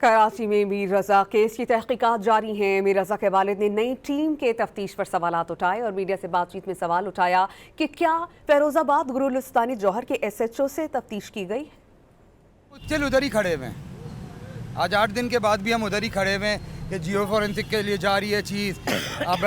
कराची में मीर रजा केस की तहकीकात जारी हैं। मीर रजा के वालिद ने नई टीम के तफ्तीश पर सवालात उठाए और मीडिया से बातचीत में सवाल उठाया कि क्या फिरोजाबाद गुरुलस्तानी जौहर के SHO से तफ्तीश की गई। चल उधर ही खड़े हुए हैं, आज 8 दिन के बाद भी हम उधर ही खड़े हुए हैं कि जियो फॉरेंसिक के लिए जा रही है चीज़। अब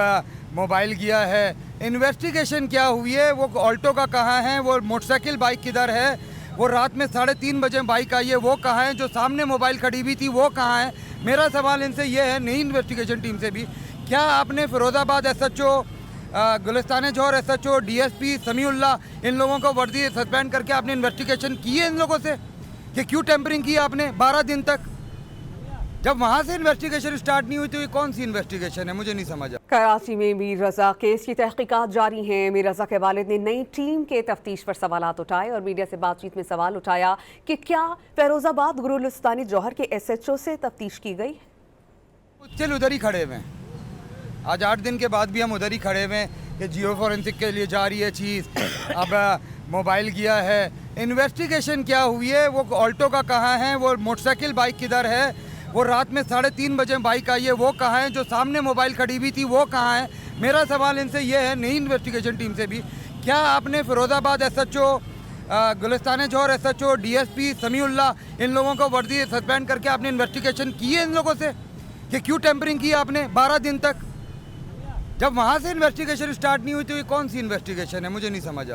मोबाइल गया है, इन्वेस्टिगेशन क्या हुई है, वो ऑल्टो का कहाँ है, वो मोटरसाइकिल बाइक किधर है, वो रात में 3:30 बजे बाइक आई है वो कहाँ है, जो सामने मोबाइल खड़ी हुई थी वो कहाँ है। मेरा सवाल इनसे ये है, नई इन्वेस्टिगेशन टीम से भी, क्या आपने फिरोजाबाद SHO, गुलिस्तान जौहर SHO, DSP समीउल्लाह, इन लोगों को वर्दी सस्पेंड करके आपने इन्वेस्टिगेशन की है इन लोगों से कि क्यों टेम्परिंग की आपने 12 दिन तक? जब वहाँ से इन्वेस्टिगेशन स्टार्ट नहीं हुई तो ये कौन सी इन्वेस्टिगेशन है, मुझे नहीं समझा। कराची में मीर रजा केस की तहकीकात जारी हैं। मीर रजा के वालिद ने नई टीम के तफ्तीश पर सवालात उठाए और मीडिया से बातचीत में सवाल उठाया कि क्या फिरोजाबाद गुरुलस्तानी जौहर के SHO से तफ्तीश की गई। चल उधर ही खड़े हुए हैं, आज 8 दिन के बाद भी हम उधर ही खड़े हुए हैं कि जियो फॉरेंसिक के लिए जा रही है चीज़। अब मोबाइल गया है, इन्वेस्टिगेशन क्या हुई है, वो ऑल्टो का कहाँ है, वो मोटरसाइकिल बाइक किधर है, वो रात में 3:30 बजे बाइक आई है वो कहाँ है, जो सामने मोबाइल खड़ी हुई थी वो कहाँ है। मेरा सवाल इनसे ये है, नई इन्वेस्टिगेशन टीम से भी, क्या आपने फिरोजाबाद SHO, गुलिस्तान जौहर SHO, DSP समीउल्लाह, इन लोगों को वर्दी सस्पेंड करके आपने इन्वेस्टिगेशन की है इन लोगों से कि क्यों टेम्परिंग की आपने 12 दिन तक? जब वहाँ से इन्वेस्टिगेशन स्टार्ट नहीं हुई तो ये कौन सी इन्वेस्टिगेशन है, मुझे नहीं समझा।